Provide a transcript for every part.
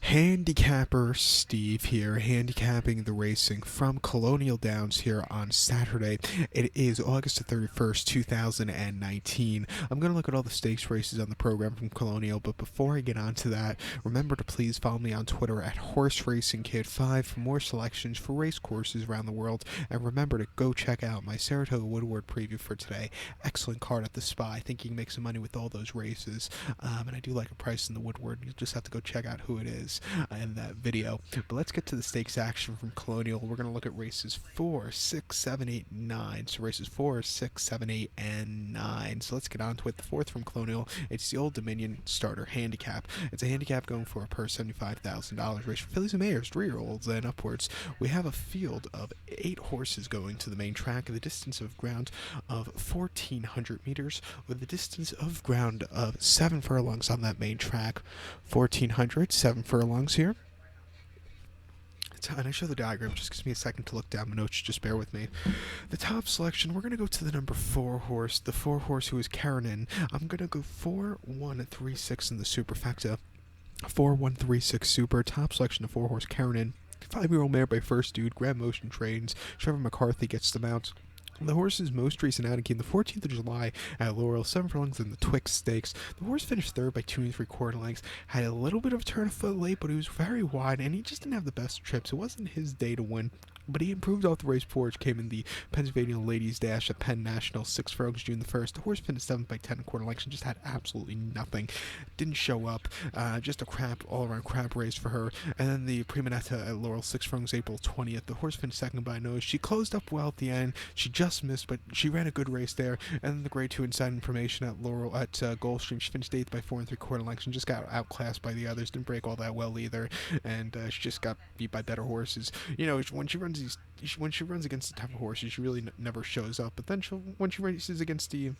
Handicapper Steve here, handicapping the racing from Colonial Downs here on Saturday. It is August the 31st, 2019. I'm going to look at all the stakes races on the program from Colonial, but before I get on to that, remember to please follow me on Twitter at HorseRacingKid5 for more selections for race courses around the world, and remember to go check out my Saratoga Woodward preview for today. Excellent card at the Spa. I think you can make some money with all those races, and I do like a price in the Woodward. You'll just have to go check out who it is in that video. But let's get to the stakes action from Colonial. We're going to look at races 4, 6, 7, 8, 9. So races 4, 6, 7, 8, and 9. So let's get on to it. The fourth from Colonial, it's the Old Dominion starter handicap. It's a handicap going for a purse $75,000. Race for fillies and mares, 3-year-olds and upwards. We have a field of 8 horses going to the main track, the distance of ground of 1,400 meters, with the distance of ground of 7 furlongs on that main track. 1,400, 7 furlongs here. And I show the diagram, just gives me a second to look down my notes, just bear with me. The top selection, we're going to go to the number 4 horse, the 4 horse who is Kitten. I'm going to go 4-1-3-6 in the superfecta. 4-1-3-6 super, top selection of 4 horse Kitten. 5-year-old mare by First Dude, Grand Motion trains. Trevor McCarthy gets the mount. The horse's most recent outing came the 14th of July at Laurel, 7 furlongs in the Twix Stakes. The horse finished third by 2 3/4 lengths, had a little bit of a turn of foot late, but he was very wide, and he just didn't have the best trips. It wasn't his day to win, but he improved off the race before, which came in the Pennsylvania Ladies Dash at Penn National, 6 furlongs June the 1st. The horse finished 7th by 10 1/4 lengths and just had absolutely nothing. Didn't show up. Just a all-around crap race for her. And then the Primanetta at Laurel, 6 furlongs April 20th. The horse finished second by a nose. She closed up well at the end. She just missed, but she ran a good race there. And then the Grade 2 Inside Information at Laurel at Gulfstream. She finished 8th by 4 3/4 lengths and just got outclassed by the others. Didn't break all that well either. And she just got beat by better horses. You know, when she runs against the type of horses, she really never shows up. But then when she races against the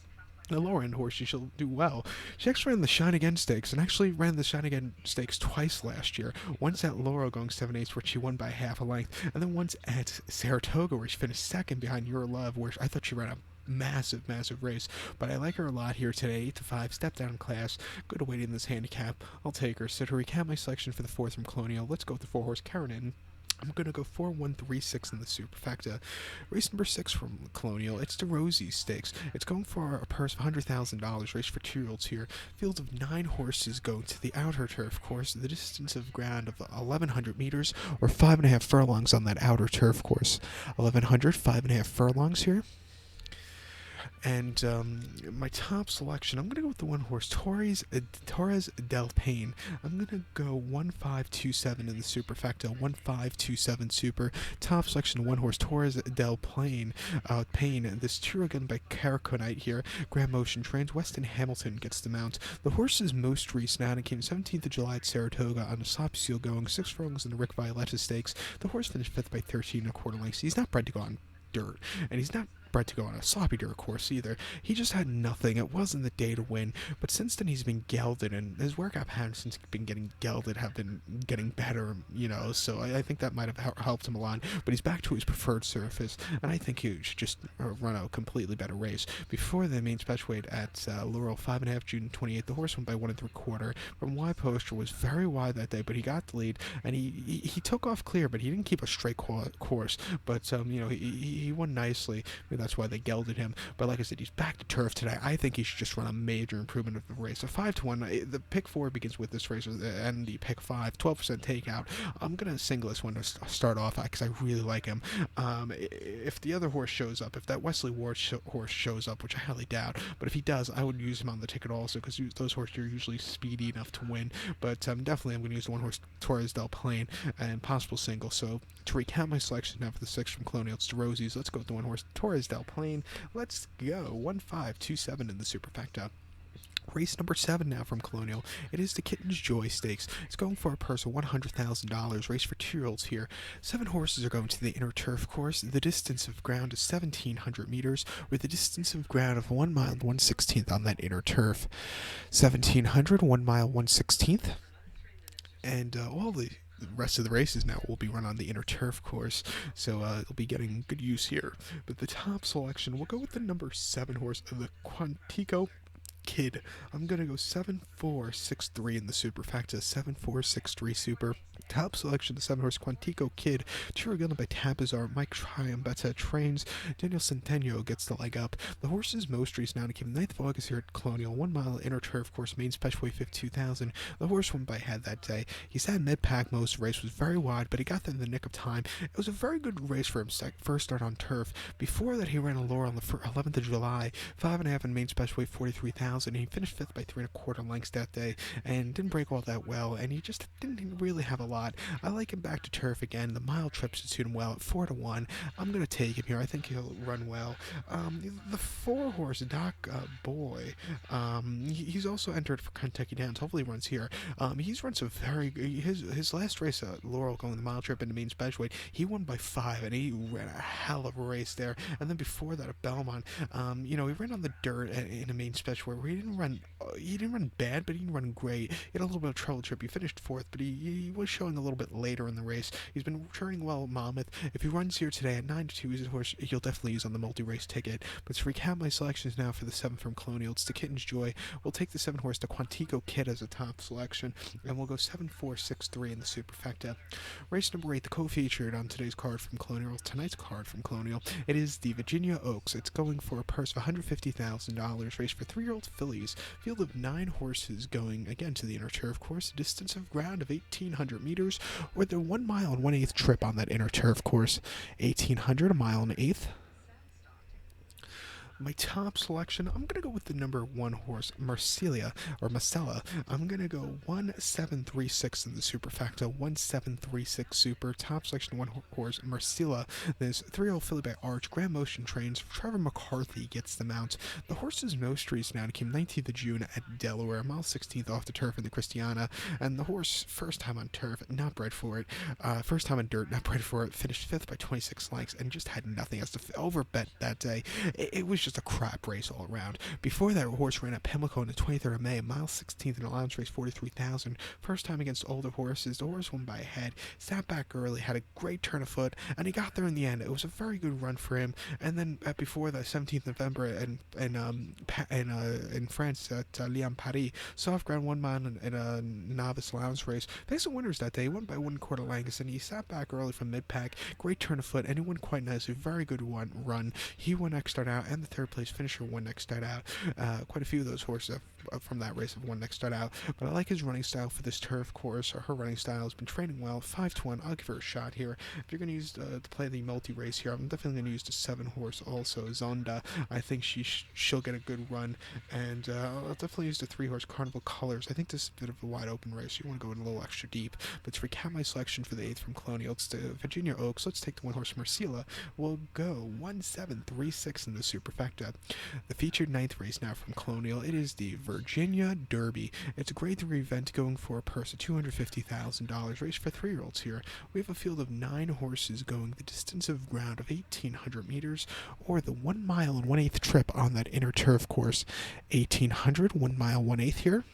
lower end horse, she'll do well. She actually ran the Shine Again Stakes, and actually ran the Shine Again Stakes twice last year. Once at Laurel going 7/8, where she won by half a length, and then once at Saratoga, where she finished second behind Your Love, where I thought she ran a massive race. But I like her a lot here today. 8-5, step down in class, good weight in this handicap. I'll take her. So to recap my selection for the 4th from Colonial, let's go with the 4 horse Kitten. I'm going to go 4-1-3-6 in the superfecta. Race number 6 from Colonial, it's the Rosie Stakes. It's going for a purse of $100,000, race for 2-year-olds here. Field of 9 horses going to the outer turf course, the distance of ground of 1,100 meters, or 5.5 furlongs on that outer turf course. 1,100, 5.5 furlongs here. And my top selection, I'm going to go with the 1 horse, Torres del Pain. I'm going to go 1-5-2-7 in the superfecta, 1-5-2-7 super. Top selection, 1 horse, Torres del Pain. This tour again by Caraconite here. Grand Motion trains. Weston Hamilton gets the mount. The horse's most recent outing came 17th of July at Saratoga on a sloppy seal going 6 furlongs in the Rick Violetta Stakes. The horse finished 5th by 13 1/4 lengths. He's not bred to go on dirt, and he's not bred to go on a sloppy dirt course either. He just had nothing. It wasn't the day to win, but since then he's been gelded, and his workout patterns since he's been getting gelded have been getting better, so I think that might have helped him a lot. But he's back to his preferred surface, and I think he should just run a completely better race. Before the main special weight at Laurel, 5.5 June 28th, the horse went by 1 3/4. From wide poster was very wide that day, but he got the lead, and he took off clear, but he didn't keep a straight course. But he won nicely. That's why they gelded him. But like I said, he's back to turf today. I think he should just run a major improvement of the race. So 5-1. The pick 4 begins with this race, and the pick 5, 12% takeout. I'm gonna single this one to start off because I really like him. If the other horse shows up, if that Wesley Ward horse shows up, which I highly doubt, but if he does, I would use him on the ticket also because those horses are usually speedy enough to win. But definitely, I'm gonna use the 1 horse Torres del Pain and possible single. So to recap my selection now for the 6 from Colonial, it's the Rosies. Let's go with the 1 horse Torres del Pain. Let's go 1-5-2-7 in the superfecta. Race number 7 now from Colonial. It is the Kitten's Joy Stakes. It's going for a purse of $100,000. Race for 2-year-olds here. 7 horses are going to the inner turf course. The distance of ground is 1,700 meters, with the distance of ground of 1 mile 1/16th on that inner turf. 1,700, 1 mile 1/16th. And all the rest of the races now will be run on the inner turf course, so it'll be getting good use here. But the top selection, we'll go with the number 7 horse, the Quantico Kid. I'm gonna go 7-4-6-3 in the superfecta. 7-4-6-3 super. Top selection, the 7 horse Quantico Kid. Tiragona by Tapizar. Mike Triambetta trains. Daniel Centennial gets the leg up. The horse's most race now to keep 9th of August here at Colonial. 1 mile inner turf course, main special weight 52,000. The horse won by head that day. He sat mid pack most of the race, was very wide, but he got there in the nick of time. It was a very good race for him, first start on turf. Before that, he ran a Laurel on the 11th of July. 5.5 in main special weight 43,000. He finished 5th by 3 1/4 lengths that day and didn't break all that well, and he just didn't really have a lot. I like him back to turf again. The mile trip should suit him well at 4-1. I'm going to take him here. I think he'll run well. The 4 horse Doc Boy, he's also entered for Kentucky Downs. Hopefully he runs here. He's run some very his last race at Laurel, going the mile trip into main special weight, he won by 5, and he ran a hell of a race there. And then before that at Belmont, he ran on the dirt in a main special weight where he didn't run bad, but he didn't run great. He had a little bit of trouble trip. He finished 4th, but he was showing a little bit later in the race. He's been turning well at Monmouth. If he runs here today at 9-2, he's a horse he'll definitely use on the multi-race ticket. But to recap my selections now for the 7 from Colonial, it's the Kitten's Joy. We'll take the 7 horse, the Quantico Kid, as a top selection, and we'll go 7-4-6-3 in the superfecta. Race number 8, the co-featured on today's card from Colonial, tonight's card from Colonial. It is the Virginia Oaks. It's going for a purse of $150,000. Race for 3-year-old fillies. Field of 9 horses going again to the inner turf course. A distance of ground of 1,800 meters, or the 1 mile and 1/8 trip on that inner turf course. 1,800, a mile and 1/8. My top selection, I'm going to go with the number 1 horse, Marcella. I'm going to go 1-7-3-6 in the superfecta. 1-7-3-6 super. Top selection, 1 horse, Marcella. This 3-year-old filly by Arch. Grand Motion trains. Trevor McCarthy gets the mount. The horse's most race now came 19th of June at Delaware. Mile 16th off the turf in the Christiana. And the horse, first time on turf, not bred for it. First time on dirt, not bred for it. Finished 5th by 26 lengths and just had nothing else to overbet that day. It was just a crap race all around. Before that, horse ran at Pimlico on the 23rd of May, mile 16th in allowance race 43,000. First time against older horses. The horse won by a head, sat back early, had a great turn of foot, and he got there in the end. It was a very good run for him. And then before the 17th November in France at Lyon Paris, soft ground 1 mile in a novice allowance race. They had some winners that day. He won by 1/4 lengths, and he sat back early from mid pack. Great turn of foot, and he won quite nicely. Very good run. He won next start out, and the 3rd place finisher won next start out. Quite a few of those horses from that race have won next start out, but I like his running style for this turf course. Her running style has been training well. 5-1. I'll give her a shot here. If you're going to use to play the multi-race here, I'm definitely going to use the 7 horse also, Zonda. I think she'll get a good run, and I'll definitely use the 3 horse Carnival Colors. I think this is a bit of a wide open race. You want to go in a little extra deep. But to recap my selection for the 8th from Colonial, it's the Virginia Oaks. Let's take the 1 horse Marcella. We'll go 1-7-3-6 in the superfecta. The featured 9th race now from Colonial, it is the Virginia Derby. It's a grade 3 event going for a purse of $250,000. Race for 3-year-olds here. We have a field of 9 horses going the distance of ground of 1,800 meters, or the 1 mile and 1/8 trip on that inner turf course. 1,800, 1 mile, 1/8 here.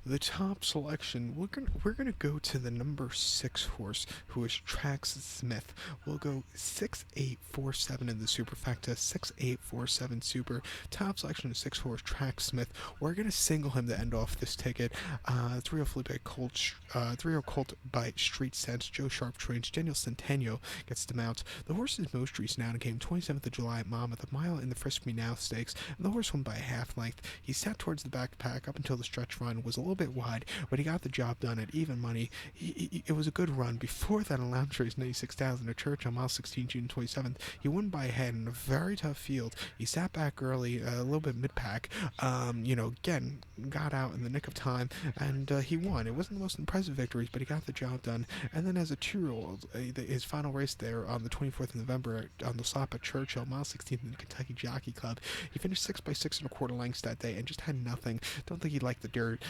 The top selection, we're gonna go to the number 6 horse, who is Trax Smith. We'll go 6-8-4-7 in the superfecta. 6-8-4-7 super. Top selection is 6 horse Trax Smith. We're gonna single him to end off this ticket. 3-year-old colt by Street Sense. Joe Sharp trains. Daniel Centennial gets the mount. The horse's most recent outing came 27th of July at Monmouth, a mile in the Frisk Me Now stakes, and the horse won by a half length. He sat towards the back pack up until the stretch run, was a little bit wide, but he got the job done at even money. It was a good run. Before that, allowance race 96,000 at Church on mile 16, June 27th. He won by a head in a very tough field. He sat back early, a little bit mid-pack. Again, got out in the nick of time, and he won. It wasn't the most impressive victories, but he got the job done. And then as a 2-year-old, his final race there on the 24th of November on the stop at Churchill, mile 16th in the Kentucky Jockey Club, he finished 6 by 6 1/4 lengths that day and just had nothing. Don't think he liked the dirt.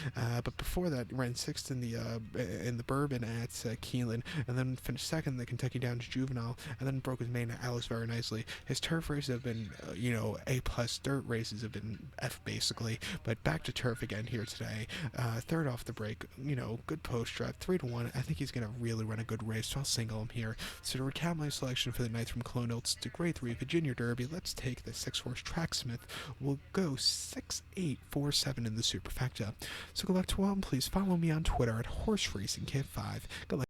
But before that, ran sixth in the Bourbon at Keelan, and then finished second in the Kentucky Downs Juvenile, and then broke his main at Alex very nicely. His turf races have been, A plus. Dirt races have been F basically. But back to turf again here today. Third off the break, good post drive, 3-1. I think he's gonna really run a good race, so I'll single him here. So to recap my selection for the night from Colonial, it's the Grade 3 Virginia Derby. Let's take the 6-horse Tracksmith. We'll go 6-8-4-7 in the superfecta. So go back to one. Please follow me on Twitter at HorseRacingKid5. Good luck.